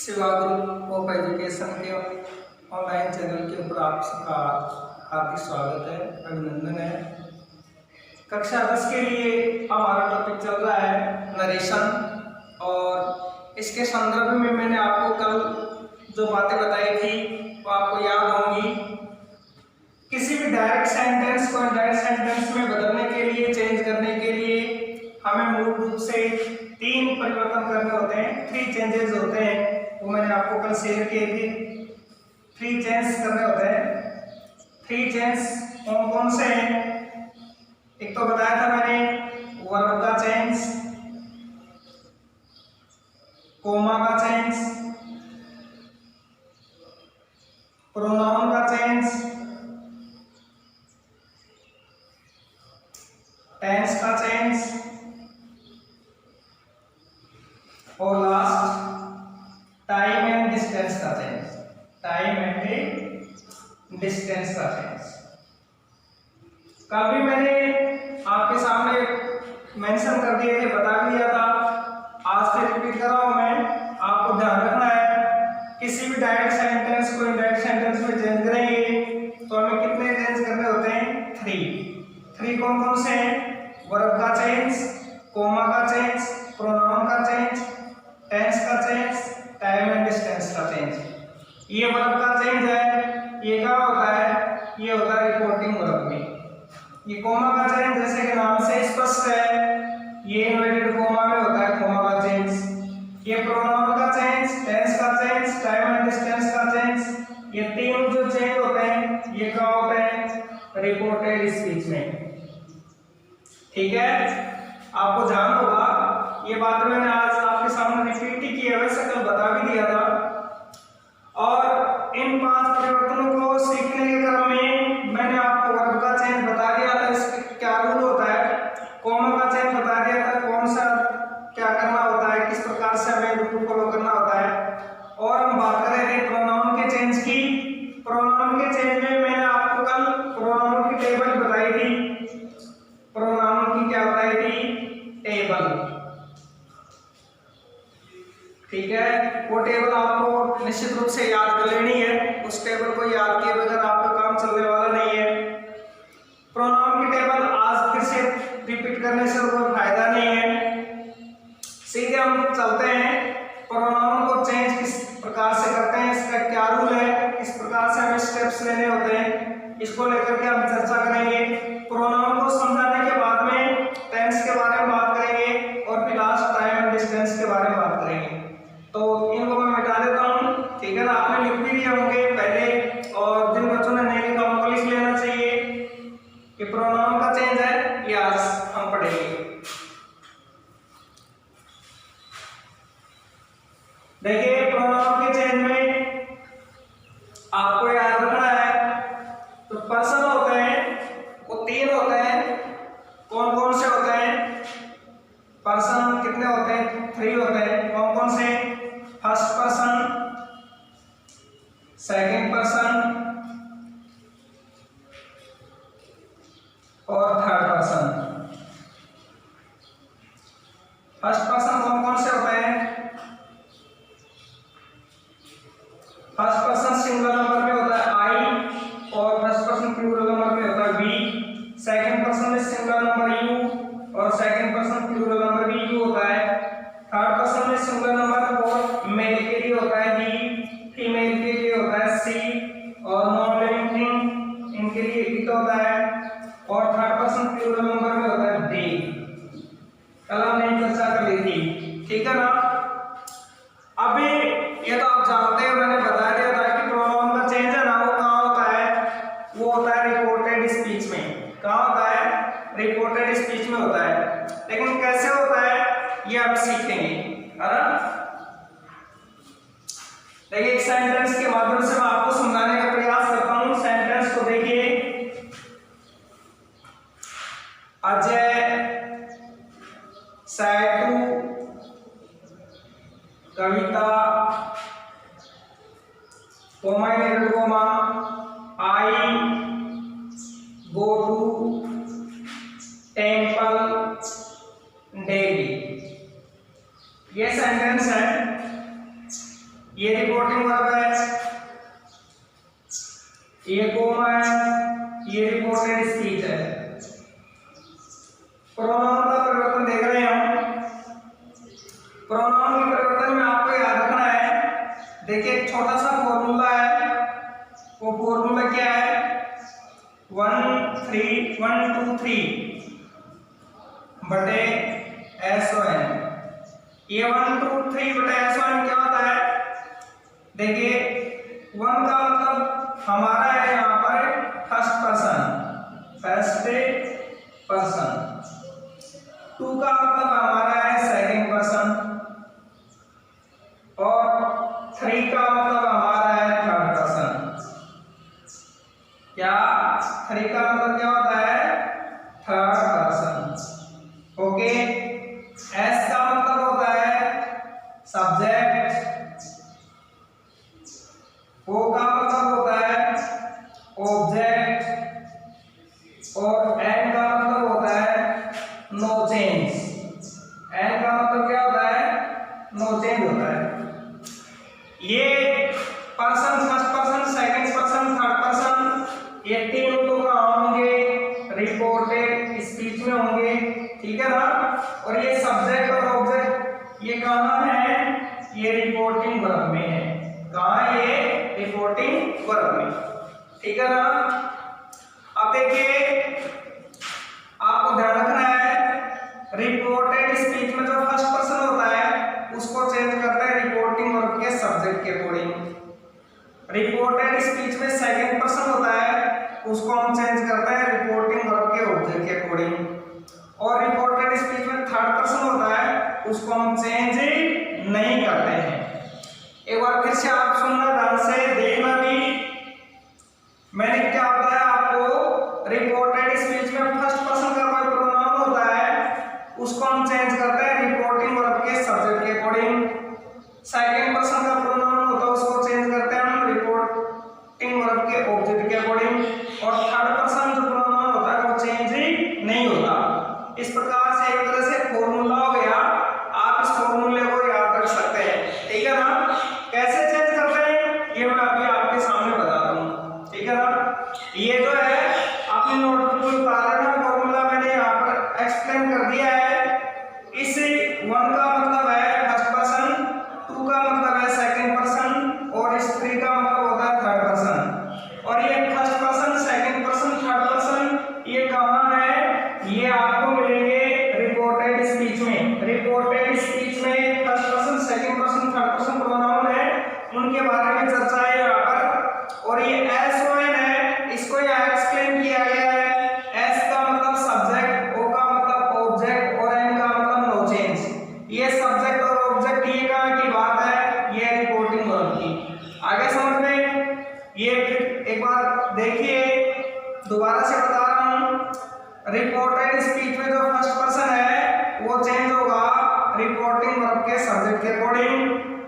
Shiva group of education के online channel के ऊपर आप सबका हार्दिक स्वागत है, अभिनंदन है। कक्षा 10 के लिए हमारा टॉपिक चल रहा है नरेशन, और इसके संदर्भ में मैंने आपको कल जो बातें बताई थी वो आपको याद होंगी। किसी भी डायरेक्ट सेंटेंस को इनडायरेक्ट सेंटेंस में बदलने के लिए, चेंज करने के लिए हमें मूल रूप से 3 परिवर्तन करने होते हैं, 3 चेंजेस होते हैं। वो मैंने आपको कल शेयर किए थे। 3 चेंज करने होते हैं। 3 चेंज कौन कौन से हैं? एक तो बताया था मैंने वर्ब का चेंज, कोमा का चेंज, प्रोनाउन का चेंज, टेंस का चेंज, और लास्ट टाइम एंड डिस्टेंस का चेंज। टाइम एंड डिस्टेंस का चेंज कल भी मैंने आपके सामने मेंशन कर दिए थे, बता दिया था। आज से रिपीट कर रहा हूं मैं। आपको ध्यान रखना है, किसी भी डायरेक्ट सेंटेंस को इनडायरेक्ट सेंटेंस में चेंज करेंगे तो हमें कितने चेंज करने होते हैं? 3 कौन कौन से हैं? वर्ब का चेंज, कोमा का चेंज, प्रोनाउन का चेंज, टेंस का चेंज, टाइम एंड डिस्टेंस का चेंज। ये वर्ब का चेंज है, ये क्या होता है? ये होता है रिपोर्टिंग वर्ब में। ये कोमा का चेंज जैसे कि नाम से स्पष्ट है, ये इन्वर्टेड कोमा में होता है कोमा का चेंज। ये प्रोनाउन का चेंज, टेंस का चेंज, टाइम एंड डिस्टेंस का चेंज। ये तीनों जो चेंज होते हैं ये क्या होते हैं? रिपोर्टेड स्पीच में। ठीक है, आपको ध्यान होगा। ये बात मैंने आज आपके सामने रिपीट ही की है, वैसे कल बता भी दिया था। और इन 5 परिवर्तनों को सीखने के क्रम में मैंने आपको वर्ब का चेंज बता दिया था, इसके क्या रूल होता है। कोमा का चेंज बता दिया था, कौन सा क्या करना होता है, किस प्रकार से हमें रूल फॉलो करना होता है। और हम बात कर रहे थे प्रोनाउन के चेंज की। प्रोनाउन के चेंज में मैंने आपको कल प्रोनाउन की टेबल बताई थी। प्रोनाउन की क्या बताई थी? टेबल। ठीक है, वो टेबल आपको निश्चित रूप से याद कर लेनी है। उस टेबल को याद किए बगैर आपका काम चलने वाला नहीं है। प्रोनाउन की टेबल आज फिर से रिपीट करने से कोई फायदा नहीं है। सीधे हम चलते हैं, प्रोनाउन को चेंज किस प्रकार से करते हैं, इसका क्या रूल है, किस प्रकार से हमें स्टेप्स लेने होते हैं, इसको लेकर के हम चर्चा करेंगे। प्रोनाउन को समझाने के बाद में टेंस के बारे में बात करेंगे, और फिर लास्ट टाइम एंड डिस्टेंस के बारे में बात करेंगे। तो इनको मैं मिटा देता हूँ, ठीक है ना। आपने लिख भी लिए होंगे पहले, और जिन बच्चों ने नहीं लिखा उनको लिख लेना चाहिए कि प्रोनाउन का चेंज है, ये आज हम पढ़ेंगे। देखिए, प्रोनाउन के चेंज में आपको याद रखना है, तो पर्सन होते हैं वो 3 होते हैं। कौन कौन से होते हैं? पर्सन कितने होते हैं? 3 होते हैं। कौन कौन से? फर्स्ट पर्सन, सेकंड पर्सन और थर्ड पर्सन। फर्स्ट पर्सन कौन कौन से होते हैं? फर्स्ट पर्सन सिंगुलर नंबर में होता है आई, और फर्स्ट पर्सन प्लूरल नंबर में होता है वी। सेकंड पर्सन में सिंगुलर नंबर यू, और सेकंड पर्सन प्लूरल नंबर भी यू होता है। थर्ड पर्सन में सिंगुलर नंबर और मेल के लिए होता है ही, फीमेल के लिए होता है सी, और नॉन लिविंग थिंग इनके लिए इट होता है। और थर्ड पर्सन प्लूरल नंबर में होता है दे। कल हमने चर्चा कर ली थी, ठीक है ना। अभी ये तो आप जानते हैं, मैंने बता दिया था कि प्रोनाउन का चेंज है ना, वो कहाँ होता है? वो होता है रिपोर्टेड स्पीच में। कहाँ होता है? रिपोर्टेड स्पीच में होता है। लेकिन कैसे होता है ये आप सीखेंगे, है ना। देखिए, एक सेंटेंस के माध्यम से मैं आपको समझाने का प्रयास करता हूं। सेंटेंस को देखिए, Ajay said to Kavita comma I go to temple daily. ये सेंटेंस है, रिपोर्टिंग वर्ब है, ये कोमा है, ये रिपोर्टेड स्पीच है। प्रोनाउन का परिवर्तन देख रहे हैं हम। प्रोनाउन के परिवर्तन में आपको याद रखना है, देखिए एक छोटा सा फॉर्मूला है, वो फॉर्मूला क्या है, 1 2 3 बटे SON। ये 1 2 3 बटे SON क्या होता है, देखिए 1 का मतलब हमारा है यहाँ पर फर्स्ट पर्सन, 2 का मतलब हमारा है सेकंड पर्सन, और 3 का मतलब हमारा है थर्ड पर्सन। क्या 3 का मतलब क्या होता है, थर्ड पर्सन। ओके, S का मतलब होता है सब्जेक्ट, O का मतलब होता है ऑब्जेक्ट, और N का मतलब होता है नो चेंज। N का मतलब क्या होता है, नो चेंज होता है। ये person, first person, second person, third person, ये तीनों तो कहाँ होंगे, रिपोर्टेड स्पीच में होंगे, ठीक है ना। और ये सब्जेक्ट और ऑब्जेक्ट ये कहाँ है, ये रिपोर्टिंग वर्ब में है। कहाँ है, ये रिपोर्टिंग वर्ब में, ठीक है ना। अब देखिए आपको ध्यान रखना है, रिपोर्टेड स्पीच में जो फर्स्ट पर्सन होता है उसको चेंज करते हैं रिपोर्टिंग वर्ब के सब्जेक्ट के अकॉर्डिंग। रिपोर्टेड स्पीच में सेकंड पर्सन होता है, उसको हम चेंज करते हैं रिपोर्टिंग वर्ब के ऑब्जेक्ट के अकॉर्डिंग। और रिपोर्टेड स्पीच में थर्ड पर्सन होता है, उसको हम चेंज नहीं करते हैं। एक बार फिर से आप सुनना, ध्यान से देखना भी, मैंने क्या बताया आपको, रिपोर्टेड स्पीच में फर्स्ट पर्सन का कोई प्रोनाउन होता है, उसको हम चेंज करते हैं रिपोर्टिंग वर्ब के सब्जेक्ट के अकॉर्डिंग। सेकंड पर्सन का प्रोनाउन होता है, उसको चेंज करते हैं हम रिपोर्टिंग वर्ब के ऑब्जेक्ट के अकॉर्डिंग। और थर्ड पर्सन जो प्रोनाउन होता है वो चेंज नहीं होता। इस प्रकार से एक तरह से फॉर्मूला हो गया, आप इस फॉर्मूले को याद रख सकते हैं, ठीक है ना। कैसे चेंज करते हैं ये मैं अभी आपके सामने बताता हूँ, ठीक है ना। ये जो है अपनी नोटबुक में उतार लेना, फॉर्मूला मैंने यहाँ पर एक्सप्लेन कर दिया है। इस 1 का मतलब है फर्स्ट पर्सन, 2 का मतलब है सेकंड पर्सन, और इस 3 का मतलब होता है थर्ड पर्सन। और ये first person, second person, third person ये कहाँ है, ये आपको मिलेंगे रिपोर्टेड स्पीच में। रिपोर्टेड स्पीच में first person, second person, third person pronoun है, उनके बारे में चर्चा है यहाँ पर। और ये SON है, इसको यहाँ एक्सप्लेन किया गया है। S का मतलब सब्जेक्ट, O का मतलब ऑब्जेक्ट, और N का मतलब नो चेंज। ये सब्जेक्ट और ऑब्जेक्ट ये कहाँ की बात है, ये रिपोर्टिंग वर्ब की। आगे समझ में, ये एक बार देखिए, दोबारा से बता रहा हूँ, रिपोर्टेड स्पीच में जो फर्स्ट पर्सन है वो चेंज होगा रिपोर्टिंग वर्ब के सब्जेक्ट के अकॉर्डिंग।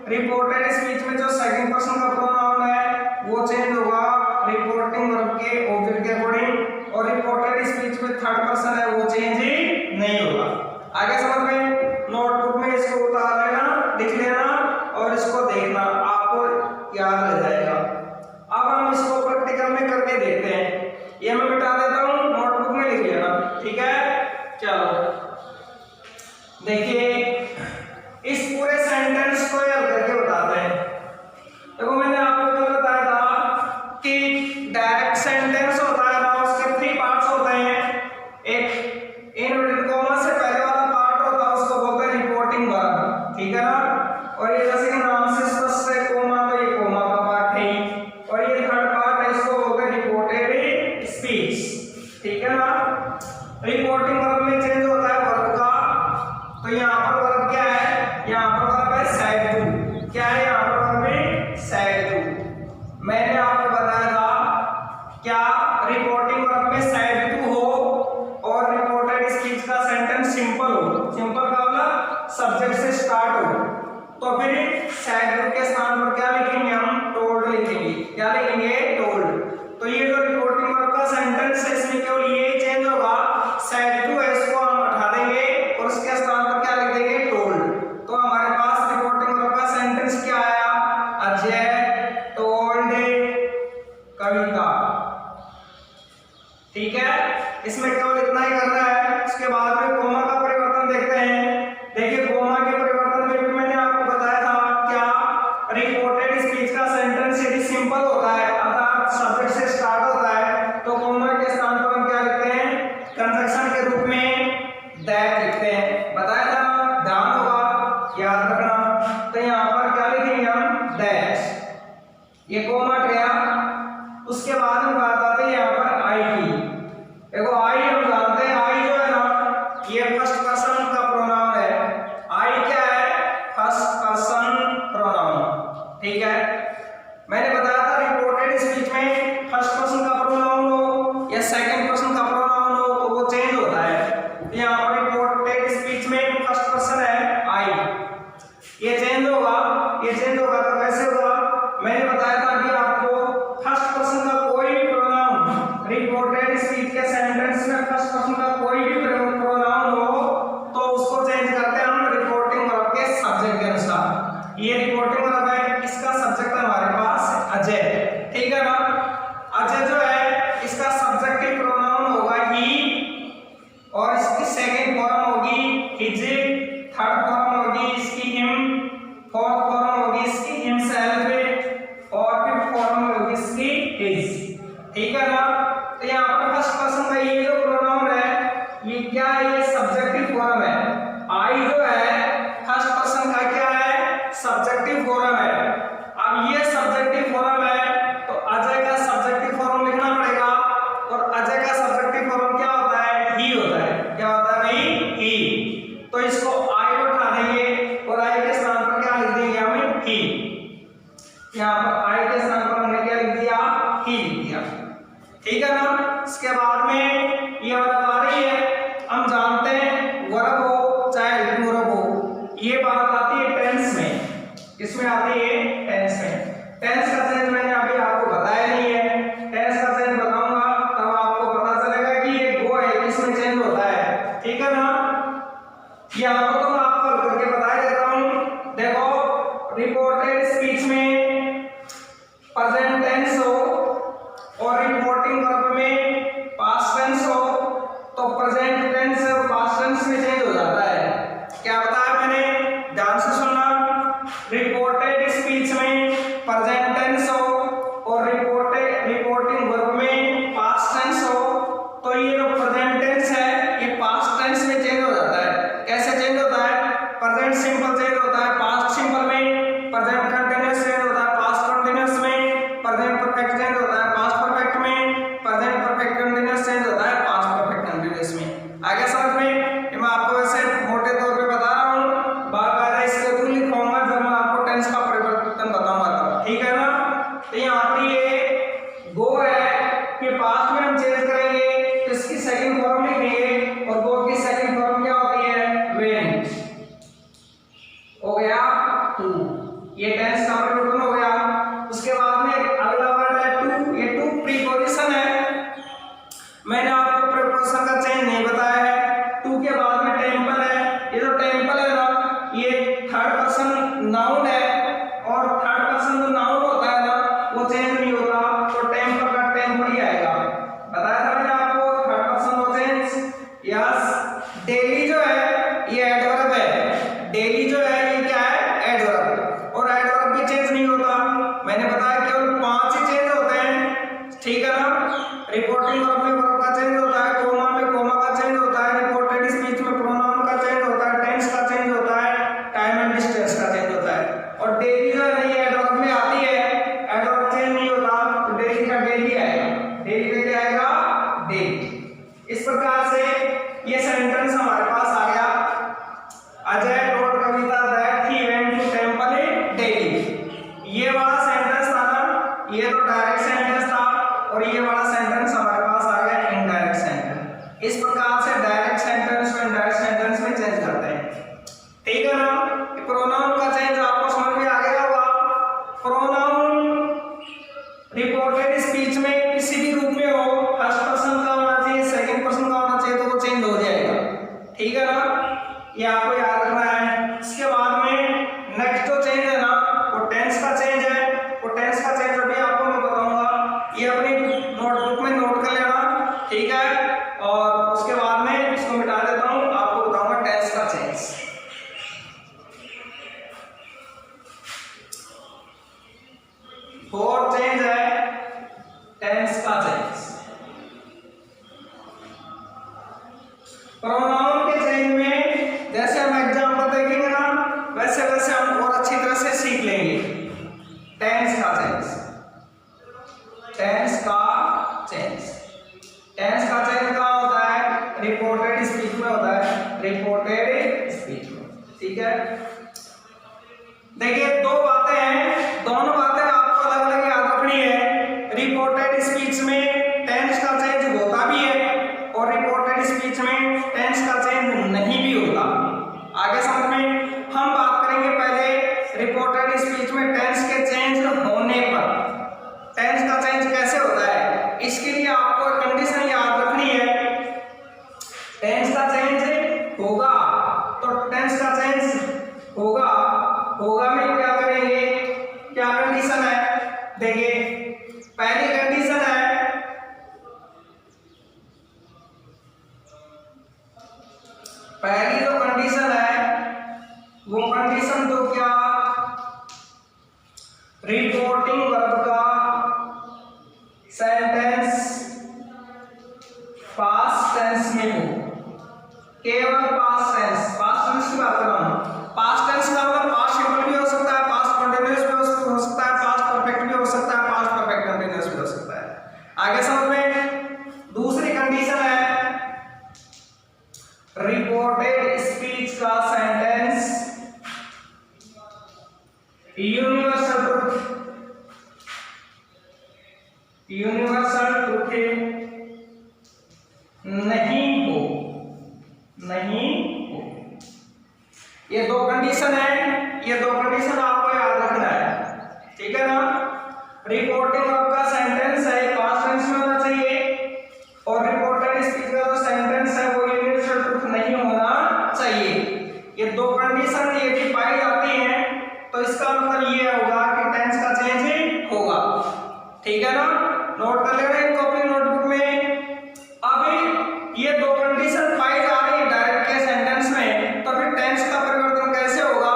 रिपोर्टेड स्पीच में जो सेकंड पर्सन का प्रोनाउन है वो चेंज होगा रिपोर्टिंग वर्ब के ऑब्जेक्ट के अकॉर्डिंग। और रिपोर्टेड स्पीच में थर्ड पर्सन है वो चेंज ही नहीं होगा। आगे समझ में, नोटबुक में इसको उतार लेना, लिख लेना और इसको देखना, आपको याद रह जाएगा। अब हम इसको प्रैक्टिकल में करके देखते हैं। ये मैं मिटा देता हूँ, नोटबुक में लिख लेना, ठीक है। चलो देखिए, इस पूरे सेंटेंस को याद करके बताते हैं। देखो मैंने आपको कल बताया था कि डायरेक्ट सेंटेंस होता है ना, उसके 3 पार्ट्स होते हैं। एक इनवर्टेड कॉमा से पहले वाला पार्ट होता है, उसको बोलते हैं रिपोर्टिंग वर्ब, ठीक है ना। और ये जैसे कि नाम से स्पष्ट है कोमा, तो ये कोमा का पार्ट है। और ये थर्ड पार्ट है, इसको बोलते हैं रिपोर्टेड स्पीच, ठीक है ना। रिपोर्टिंग वर्ब में चेंज होता है वर्ब का, तो यहाँ पर वर्ब क्या है, यहाँ पर वर्ब है said to। क्या है यहाँ पर वर्ब में said to। मैंने आपको बताया था क्या रिपोर्टिंग वर्ब में said to हो और रिपोर्टेड स्पीच का सेंटेंस सिंपल हो। सिंपल का मतलब सब्जेक्ट से स्टार्ट हो, तो फिर said to के स्थान पर क्या लिखेंगे हम, told लिखेंगे। क्या लिखेंगे, told। तो ये जो रिपोर्टिंग वर्ब का सेंटेंस है इसमें केवल ये चेंज होगा, said to है इसको हम हटा देंगे और उसके स्थान पर क्या लिख देंगे, told। तो हमारे पास रिपोर्टिंग वर्ब का सेंटेंस क्या आया, अजय सेंटेंस यदि सिंपल होता है अर्थात सब्जेक्ट से स्टार्ट होता है तो कॉमा के स्थान पर हम क्या लिखते हैं, कंजंक्शन के रूप में दैट लिखते हैं। बताया था, ध्यान होगा, याद रखना। तो यहाँ पर क्या लिखेंगे हम, दैट, ये कॉमा गया। उसके बाद हम बात आते हैं यहाँ पर आई की। देखो आई हम जानते हैं, आई जो है ना ये फर्स्ट पर्सन का प्रोनाउन है। आई क्या है, फर्स्ट पर्सन प्रोनाउन, ठीक है। मैंने बताया था रिपोर्टेड स्पीच में फर्स्ट पर्सन का प्रोनाउन हो या सेकंड पर्सन का प्रोनाउन हो तो वो चेंज होता है। तो यहाँ पर रिपोर्टेड स्पीच में फर्स्ट पर्सन है आई, ये चेंज होगा, ये चेंज होगा। तो कैसे होगा, मैंने बताया था कि आपको फर्स्ट पर्सन का कोई भी प्रोनाउन रिपोर्टेड स्पीच के सेंटेंस में फर्स्ट पर्सन का कोई भी प्रोनाउन हो तो उसको चेंज करते हैं हम रिपोर्टिंग वर्ब के सब्जेक्ट के अनुसार। ये रिपोर्टिंग वर्ब है, इसका सब्जेक्ट है हमारे पास अजय, ठीक है ना। अजय जो है इसका सब्जेक्टिव प्रोनाउन होगा ही और इसकी सेकंड फॉर्म होगी हिज, थर्ड फॉर्म होगी इसकी हिम, फोर्थ फॉर्म होगी इसकी हिमसेल्फ और फिफ्थ फॉर्म होगी इसकी हिज, ठीक है ना। तो यहाँ पर फर्स्ट पर्सन का ये जो प्रोनाउन है ये क्या है, ये सब्जेक्टिव फॉर्म है। आई जो है फर्स्ट पर्सन का क्या है, सब्जेक्टिव फॉर्म है। अब ये सब्जेक्टिव फॉर्म है तो अजय का सब्जेक्टिव फॉर्म लिखना पड़ेगा और अजय का सब्जेक्टिव फॉर्म क्या होता है, ही होता है। क्या होता है भाई, ही। तो इसको आई को उठा देंगे और आई के स्थान पर क्या लिख देंगे हमें, ही। यहाँ पर आई के स्थान पर हमने क्या लिख दिया, ही लिख दिया, ठीक है ना। इसके बाद में ये वर्ब आ रही है, हम जानते हैं वर्ब हो चाहे हेल्पिंग वर्ब हो, ये बात आती है टेंस में। इसमें आती है टेंस में। टेंस का चेंज मैंने अभी आपको बताया नहीं है, टेंस का चेंज बताऊंगा तब आपको पता चलेगा कि ये गो है किसमें चेंज होता है, ठीक है ना। यहाँ पर तो मैं आपको हल करके बता देता हूँ। देखो रिपोर्टेड स्पीच में प्रेजेंट टेंस हो और रिपोर्टिंग वर्ब में पास्ट टेंस हो तो प्रेजेंट टेंस पास्ट टेंस में चेंज हो जाता है। क्या बताया मैंने, ध्यान से सुनना। रिपोर्टेड स्पीच में प्रेजेंट टेंस हो और रिपोर्टिंग वर्ब में पास्ट टेंस हो तो ये जो प्रेजेंट टेंस है ये पास्ट टेंस में चेंज हो जाता है। कैसे चेंज होता है, प्रेजेंट सिंपल चेंज होता है पास्ट सिंपल में, प्रेजेंट कंटीन्यूअस चेंज होता है पास्ट कंटीन्यूअस में, प्रेजेंट परफेक्ट चेंज होता है पास्ट परफेक्ट में, प्रेजेंट परफेक्ट कंटीन्यूअस चेंज होता है पास्ट परफेक्ट कंटीन्यूअस में। आगे समझ में, मैं आपको वैसे मोटे तौर पे बता रहा हूँ, बाकायदा इसके रूल लिखवाऊंगा जब मैं आपको टेंस का परिवर्तन बताऊंगा तब, ठीक है ना। तो यहाँ पर ये गो है कि पास्ट में हम चेंज करेंगे तो इसकी सेकंड फॉर्म लिखेंगे और गो की सेकंड फॉर्म क्या होती है, वेंट, हो गया टू। ये टेंस का परिवर्तन हो गया। उसके बाद में अगला वर्ड है टू, ये टू प्रीपोजिशन है। मैंने आपको प्रीपोजिशन का चेंज नहीं बताया है। टू के बाद में टेंपल है, ये जो टेंपल है ना ये थर्ड पर्सन नाउन है और थर्ड पर्सन जो नाउन होता है ना वो चेंज नहीं होता, तो टेंपल का टेंपल ही आएगा। बताया था मैंने आपको third person no change. Yes, daily जो है ये एडवर्ब है, डेली जो है ये क्या है, एडवर्ब, और एडवर्ब भी चेंज नहीं होता। मैंने बताया केवल 5 ही चेंज होते हैं, ठीक है ना। रिपोर्टिंग वर्ब में वर्ब का चेंज होता है, कोमा में कोमा का चेंज होता है, रिपोर्टेड स्पीच में प्रोनाउन का चेंज होता है, टेंस का चेंज होता है, टाइम एंड डिस्टेंस का चेंज होता है। और डेली जो है ये एडवर्ब में आती है, एडवर्ब चेंज नहीं होता तो डेली का डेली आएगा, डेली का क्या आएगा, डेली। इस प्रकार से ये सेंटेंस हमारे पास आ गया, Ajay told Kavita that he went to temple daily. ये वाला सेंटेंस था ना, ये तो डायरेक्ट सेंटेंस था और ये वाला सेंटेंस हमारे पास आ गया इनडायरेक्ट सेंटेंस। इस प्रकार से डायरेक्ट सेंटेंस को इनडायरेक्ट सेंटेंस में चेंज करते हैं, ठीक है ना। प्रोनाउन का चेंज आपको समझ में आ गया होगा। प्रोनाउन रिपोर्टेड स्पीच में किसी भी रूप में हो, फर्स्ट पर्सन का होना चाहिए, सेकंड पर्सन का होना चाहिए तो वो चेंज हो जाएगा, ठीक है ना। ये आपको याद रखना है। इसके बाद में नेक्स्ट जो चेंज है ना वो टेंस का चेंज है। वो टेंस का चेंज अभी आपको मैं बताऊंगा, ये अपनी नोटबुक में नोट कर फोर्थ चेंज है टेंस का चेंज। प्रोनाउन के चेंज में जैसे हम एग्जांपल देखेंगे ना, वैसे वैसे हम और अच्छी तरह से सीख लेंगे। टेंस का चेंज, टेंस का चेंज, टेंस का चेंज कहाँ होता है? रिपोर्टेड स्पीच में होता है, रिपोर्टेड स्पीच में। ठीक है, देखिए दो बातें हैं, दोनों बातें आपको अलग अलग याद रखनी है। रिपोर्टेड स्पीच में टेंस का चेंज होता भी है और रिपोर्टेड स्पीच में टेंस का चेंज नहीं भी होता। आगे समझ में हम बात करेंगे पहले रिपोर्टेड स्पीच में टेंस के चेंज होने पर। टेंस का चेंज कैसे होता है, इसके लिए आपको कंडीशन याद रखनी है। टेंस का चेंज होगा तो टेंस का चेंज होगा, होगा में क्या करेंगे, क्या कंडीशन है? देखिए पहली कंडीशन है, पहली जो कंडीशन है वो कंडीशन तो क्या, रिपोर्टिंग वर्ब का सेंटेंस पास्ट टेंस में हो, केवल पास्ट टेंस, पास्ट टेंस की बात कर रहा हूं। पास्ट टेंस का मतलब पास्ट सिंपल भी हो सकता है, पास्ट कंटीन्यूअस भी हो सकता है, पास्ट परफेक्ट भी हो सकता है, पास्ट परफेक्ट कंटीन्यूअस भी हो सकता है। आगे समझ में दूसरी कंडीशन है रिपोर्टेड स्पीच का sentence universal truth, universal truth नहीं हो, नहीं हो। ये दो कंडीशन है, ये दो कंडीशन आपको याद रखना है। ठीक है ना, रिपोर्टिंग आपका सेंटेंस है पास्ट टेंस में होना चाहिए और रिपोर्टेड स्पीच का जो सेंटेंस है वो यूनिवर्सल ट्रुथ नहीं होना चाहिए। ये दो कंडीशन यदि पाई जाती हैं तो इसका मतलब ये होगा कि टेंस का चेंज होगा। ठीक है ना, नोट कर लेना इनको अपनी नोटबुक में। अभी ये दो कंडीशन पाई जा रही है डायरेक्ट के सेंटेंस में, तो फिर टेंस का परिवर्तन कैसे होगा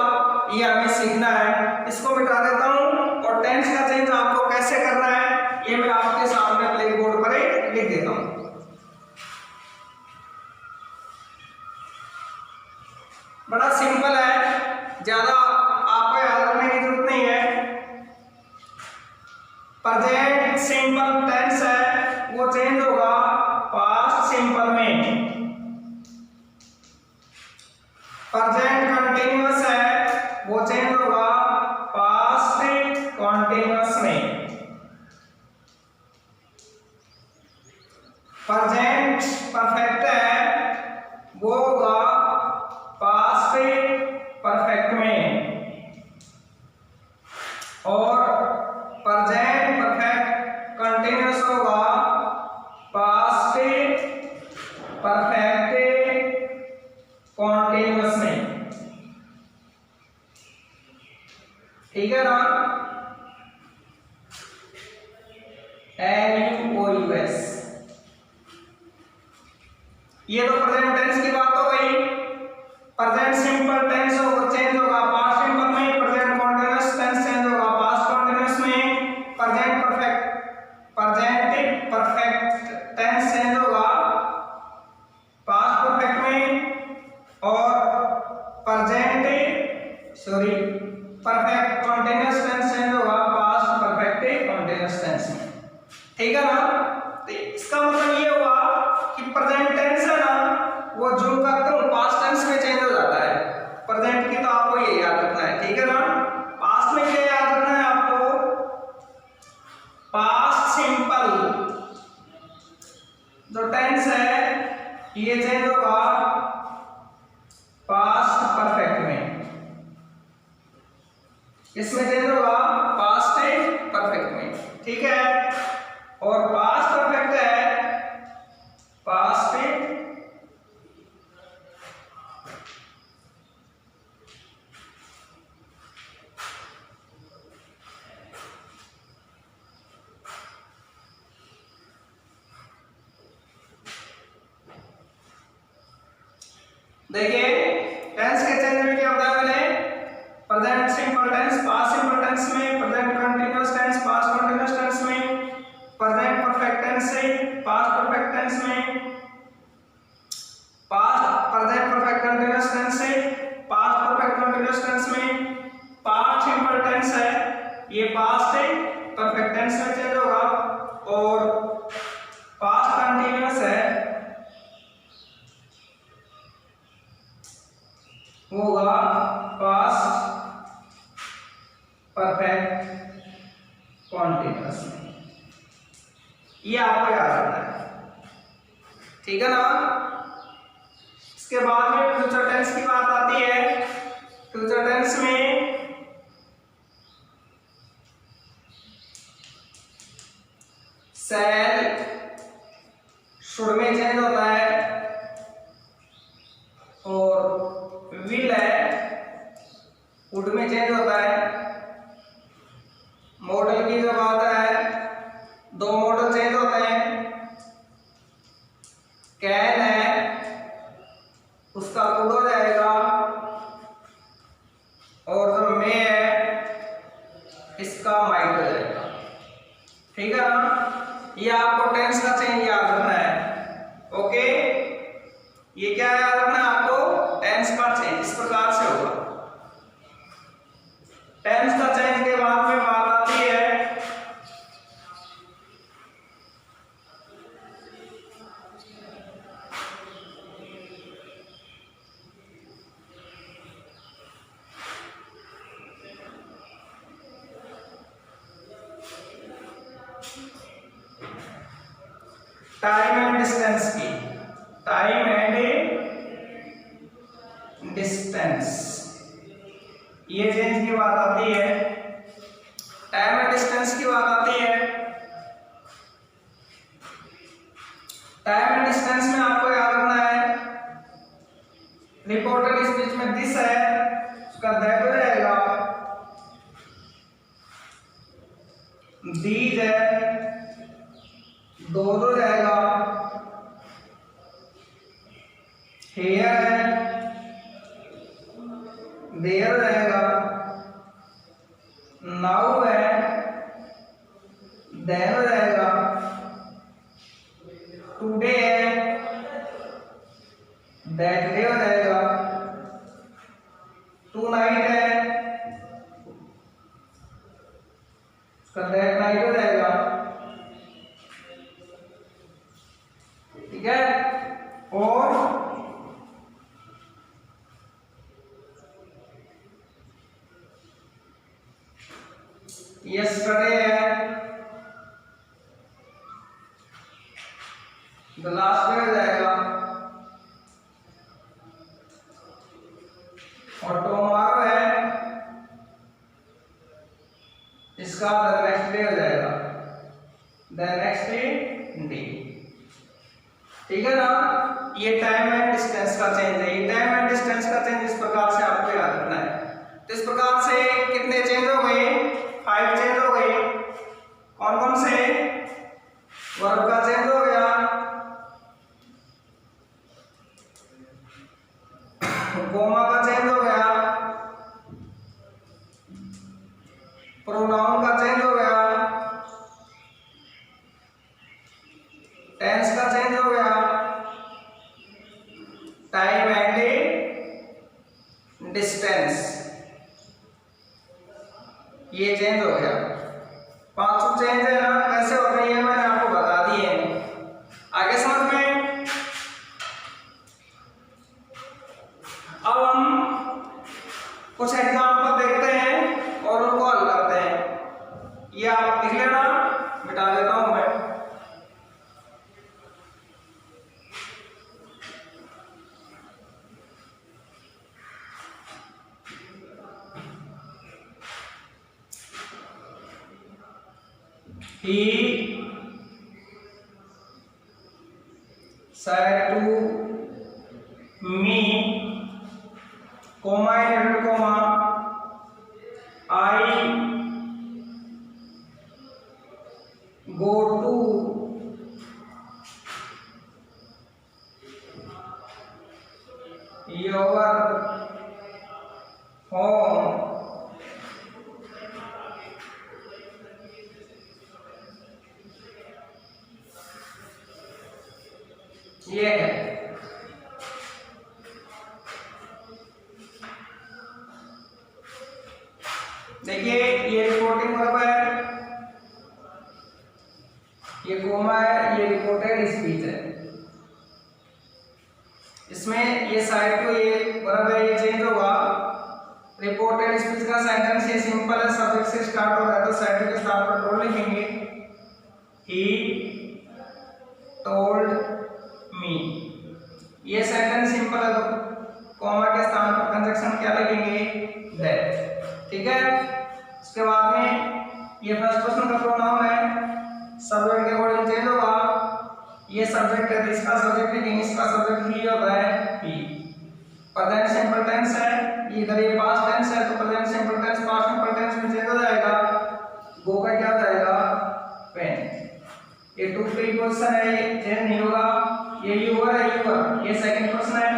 ये हमें सीखना है। इसको मिटा देता हूं और टेंस का चेंज आपको कैसे करना है ये मैं आपके सामने ब्लैक बोर्ड पर लिख देता हूं। बड़ा सिंपल है, ज्यादा आपको याद रखने की जरूरत नहीं है। प्रेजेंट सिंपल टेंस है वो चेंज होगा पास्ट सिंपल में। प्रेजेंट कंटीन्यूअस है वो चेंज होगा पास्ट कंटीन्यूअस में। प्रेजेंट परफेक्ट है वो होगा पास्ट परफेक्ट में और प्रेजेंट परफेक्ट कंटीन्यूअस होगा पास्ट परफेक्ट कॉन्टिन्यूअस में। ठीक है ना, NUOUS। ये तो प्रेजेंट टेंस की बात हो गई। प्रेजेंट सिंपल टेंस होगा चेंज होगा पास्ट सिंपल में, प्रेजेंट कॉन्टिन्यूअस टेंस चेंज होगा पास्ट कॉन्टिन्यूअस में, प्रेजेंट परफेक्ट टेंस चेंज होगा पास्ट परफेक्ट में और परफेक्ट कॉन्टिन्यूअस टेंस चेंज होगा पास्ट परफेक्ट कॉन्टिन्यूअस टेंस में। ठीक है ना, तो इसका मतलब ये हुआ कि प्रेजेंट टेंस है ना वो जो करता हूं पास्ट टेंस में चेंज हो जाता है। प्रेजेंट की तो आपको ये याद रखना है। ठीक है ना, पास्ट में क्या याद रखना है आपको, पास्ट सिंपल जो टेंस है ये चेंज होगा पास्ट परफेक्ट में, इसमें चेंज होगा पास्ट परफेक्ट में। ठीक है, और पास्ट परफेक्ट है पास्ट देखिए टेंस के चेंज में क्या होता है, मैंने present simple tense past simple tense में, प्रेजेंट कंटीन्यूअस टेंस पास्ट ये पास्ट परफेक्ट टेंस में चेंज होगा और पास्ट कंटिन्यूअस है होगा पास्ट परफेक्ट कॉन्टिन्यूअस में। ये आपको याद रखना है, ठीक है ना। इसके बाद में फ्यूचर टेंस की बात आती है। फ्यूचर टेंस में शैल शुड में चेंज होता है और विल है वुड में चेंज होता है। मॉडल की जो बात है, दो मॉडल चेंज होते हैं। कैन है उसका कुड हो जाएगा और जो मे है इसका माइट हो जाएगा, ठीक है ना। ये आपको टेंस का चेंज याद रखना है, ओके। ये क्या याद रखना है आपको, टेंस का चेंज इस प्रकार से होगा। टेंस का चेंज के बाद में बात आती है टाइम एंड डिस्टेंस की। टाइम एंड डिस्टेंस, ये चेंज की बात आती है। टाइम एंड डिस्टेंस की बात आती है। टाइम एंड डिस्टेंस में आपको याद रखना है, रिपोर्टेड स्पीच में दिस है उसका दैट हो जाएगा। दीज है दोज हो जाएगा। हेयर है देयर रहेगा। नाउ है देन हो जाएगा। टुडे है दैट डे हो जाएगा। टू नाइट है उसका दैट नाइट हो जाएगा, ठीक है। और yesterday है द लास्ट डे हो जाएगा। और tomorrow है इसका द नेक्स्ट डे हो जाएगा, द नेक्स्ट डे, ठीक है ना। ये टाइम एंड डिस्टेंस का चेंज है। ये टाइम एंड डिस्टेंस का चेंज इस प्रकार से आपको याद रखना है। तो इस प्रकार से कितने चेंज हो गए, 5 चेंज हो गए। कौन कौन से, वर्ब का चेंज हो गया, कोमा का चेंज हो गया, प्रोनाउन का चेंज हो गया, टेंस का चेंज हो गया, टाइम एंड डिस्टेंस ये चेंज हो गया। 5 चेंज है ना, कैसे होते हैं मैंने आपको बता दिए हैं। आगे समझ में। अब हम कुछ एग्जाम्पल देखते हैं और उनको हल करते हैं। ये आप लिख लेना, मिटा देता हूं मैं। He said to me, comma inverted comma, I go to your home. ये है। देखिए ये रिपोर्टिंग वर्ब है, ये कोमा है, ये रिपोर्टेड स्पीच है। इसमें ये साइड को ये वर्ब है, ये चेंज होगा। रिपोर्टेड स्पीच का सेंटेंस ये सिंपल है, सब्जेक्ट से स्टार्ट हो रहा है तो सब्जेक्ट के स्थान पर टोल्ड लिखेंगे। ही टोल्ड मी, ये सेंटेंस सिंपल है तो कॉमा के स्थान पर कंजक्शन क्या लिखेंगे? दैट। ठीक है। उसके बाद में ये फर्स्ट पर्सन का प्रोनाउन है, सब्जेक्ट के अकॉर्डिंग चेंज होगा। ये सब्जेक्ट है, इसका सब्जेक्ट लिखेंगे, इसका सब्जेक्ट ही होता है ही। प्रेजेंट सिंपल टेंस है, इधर ये पास्ट टेंस है तो present simple tense past simple tense में चेंज हो जाएगा। गो का क्या हो जाएगा? वेंट। ये टू प्रीपोजिशन है, ये चेंज नहीं होगा। ये यूवर है, यूवर, ये सेकंड पर्सन है,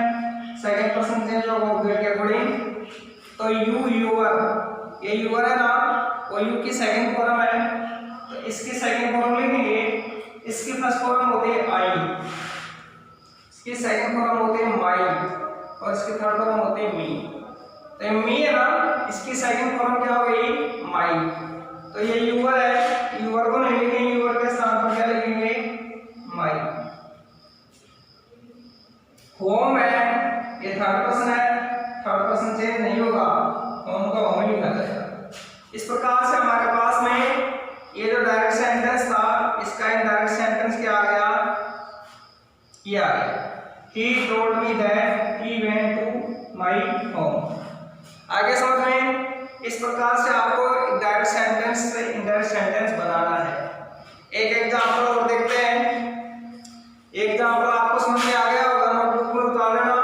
सेकंड पर्सन चेंज होगा ऑब्जेक्ट के अकॉर्डिंग। तो यू, यूवर, ये यूवर है ना, वो यू की सेकंड फॉर्म है तो इसकी सेकंड फॉर्म लिखेंगे। इसकी फर्स्ट फॉर्म होती है आई, इसकी सेकंड फॉर्म होती है माई और इसकी थर्ड फॉर्म होती है मी। तो मी है ना, इसकी सेकंड फॉर्म क्या हो गई? माई। तो ये यूवर है, यूवर को नहीं लिखेंगे, यूवर के स्थान पर क्या लिखेंगे? माई। होम है, ये थर्ड पर्सन है, थर्ड पर्सन चेंज नहीं होगा, होम का होम ही लिखा जाएगा। इस प्रकार से हमारे पास में ये जो डायरेक्ट सेंटेंस था, इसका इनडायरेक्ट सेंटेंस क्या आ गया? ये आ गया, he told me that he went to my home। आगे समझ में? इस प्रकार से आपको डायरेक्ट सेंटेंस से इनडायरेक्ट सेंटेंस बनाना है। एक एग्जांपल और देखते हैं। एग्जांपल आपको समझ में आ गया होगा, नोटबुक में उतार लेना।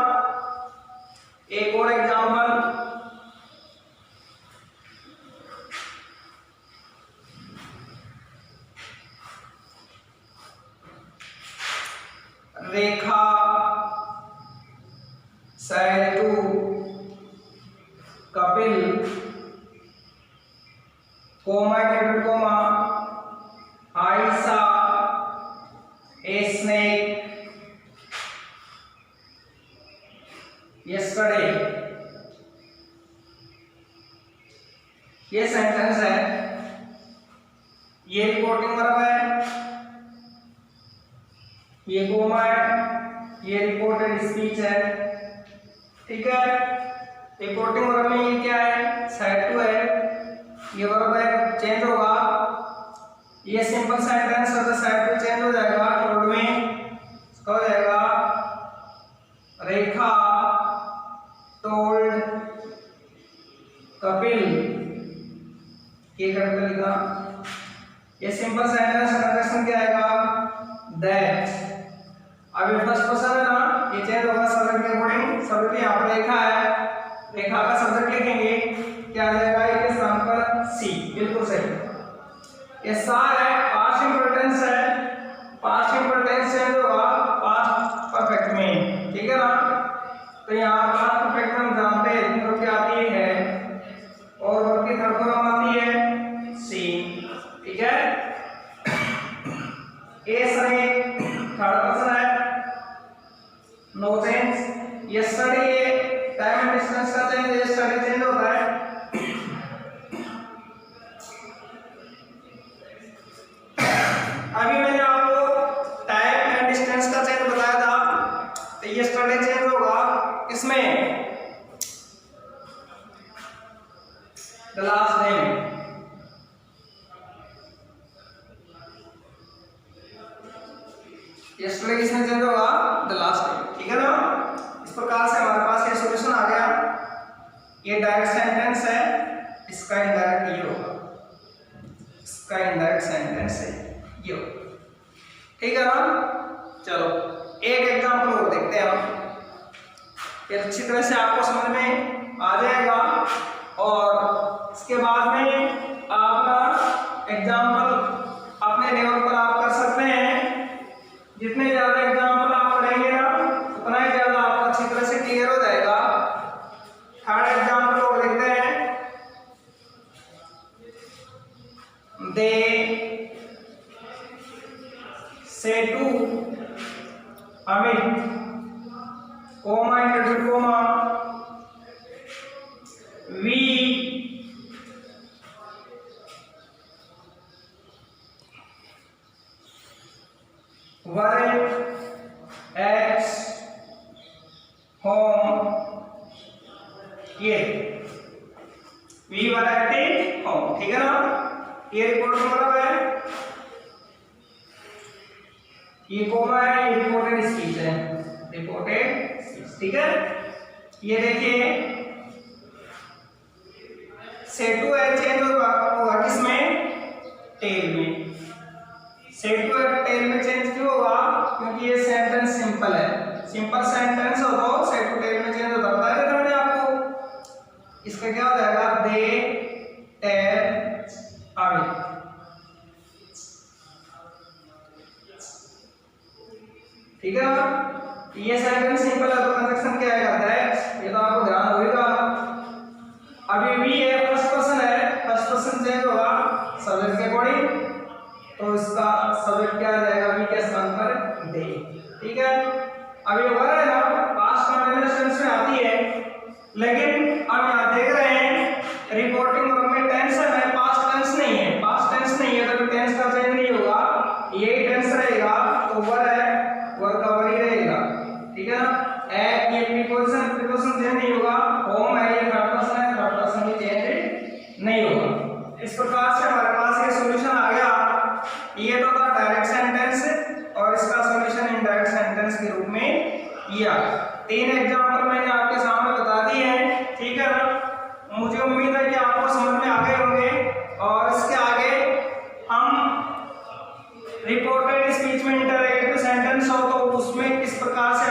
एक और example, Rekha said to Kapil comma capital comma Ayesha a snake yesterday. ये सेंटेंस है, ये रिपोर्टिंग वर्ब है, ये कोमा है, ये रिपोर्टेड स्पीच है। ठीक है। रिपोर्टिंग वर्ब में ये क्या है? साइड टू है, ये वर्ब है, चेंज होगा। ये सिंपल सेंटेंस है तो साइड टू चेंज हो जाएगा, टोल्ड में हो जाएगा रेखा टोल्ड कपिल, ये करके लिखा। ये सिंपल सेंटेंस कंजक्शन क्या आएगा? दैट। अब ये फर्स्ट पर्सन है ना, ये चेंज होगा सब्जेक्ट के अकॉर्डिंग। सब्जेक्ट यहाँ पर रेखा है, रेखा का सब्जेक्ट लिखेंगे, क्या आ जाएगा? इसके स्थान पर सी, बिल्कुल सही। ये सार है, पास्ट सिंपल टेंस है, पास्ट सिंपल टेंस चेंज होगा पास्ट परफेक्ट में। ठीक है ना। तो यहाँ पास्ट परफेक्ट में हम जानते हैं तो क्या आती है और वर्ब की थर्ड फॉर्म आती है सी। ठीक है। ए सही थर्ड पर्सन है, no change. Yesterday time and distance का चेंज, यस्टरडे चेंज होता है। अभी मैंने आपको टाइम एंड डिस्टेंस का चेंज बताया था, तो यस्टरडे चेंज होगा इसमें द लास्ट नेम। यस्टरडे किसमें चेंज होगा? The last name. ठीक है ना। इस प्रकार से हमारे पास ये सॉल्यूशन आ गया। ये डायरेक्ट सेंटेंस है, इसका इनडायरेक्ट ये होगा, इसका इनडायरेक्ट सेंटेंस है ये होगा। ठीक है ना। चलो एक एग्जांपल और देखते हैं हम, ये अच्छी तरह से आपको समझ में आ जाएगा और इसके बाद में आप ना एग्जांपल अपने लेवल पर आप कर सकते हैं। जितने ज्यादा एग्जांपल आप पढ़ेंगे ना, उतना ही ज्यादा आपको अच्छी तरह से क्लियर हो जाएगा। थर्ड एग्जांपल और देखते हैं। They say to Amit comma interview comma we were at home, ये वी वर एट होम, ठीक है ना। ये रिपोर्ट मतलब है, ये कोमा है, ये रिपोर्टेड स्पीच है, रिपोर्टेड स्पीच, ठीक है। ये देखिए सेट टू है चेंज होगा किसमें, टेल में। सेट टू टेल में चेंज क्यों होगा, क्योंकि ये सेंटेंस सिंपल है, सिंपल सेंटेंस हो तो सेट टू टेल में चेंज होता है। बताया था मैंने आपको, इसका क्या हो जाएगा, दे टेल अवे, ठीक है ना। ये सेंटेंस सिंपल है तो कंजक्शन क्या आएगा, दैट, ये तो आपको ध्यान होगा। अभी वी है, फर्स्ट पर्सन है, फर्स्ट पर्सन चेंज होगा सब्जेक्ट के अकॉर्डिंग, तो इसका सब्जेक्ट क्या आ जाएगा, वी के स्थान पर दे, ठीक है। अभी वर है ना, पास्ट कंटीन्यूअस टेंस में आती है, लेकिन अब यहां देख रहे हैं रिपोर्टिंग वर्ब में टेंस है, पास्ट टेंस नहीं है, पास्ट टेंस नहीं है तो टेंस का चेंज नहीं होगा, यही टेंस रहेगा, तो वर है, वर का वर ही रहेगा, ठीक है ना। एट ये प्रीपोजिशन, प्रीपोजिशन चेंज नहीं होगा, होम है ये थर्ड पर्सन है, थर्ड पर्सन भी चेंज नहीं होगा। इस प्रकार से हमारे पास ये सॉल्यूशन आ गया। ये तो था डायरेक्ट सेंटेंस और इसका सॉल्यूशन इनडायरेक्ट सेंटेंस के रूप में किया। तीन एग्जांपल मैंने आपके सामने बता दिए हैं, ठीक है ना। मुझे उम्मीद है कि आपको समझ में आ गए होंगे और इसके आगे हम रिपोर्टेड स्पीच में इंटरैक्टिव सेंटेंस हो तो उसमें किस प्रकार से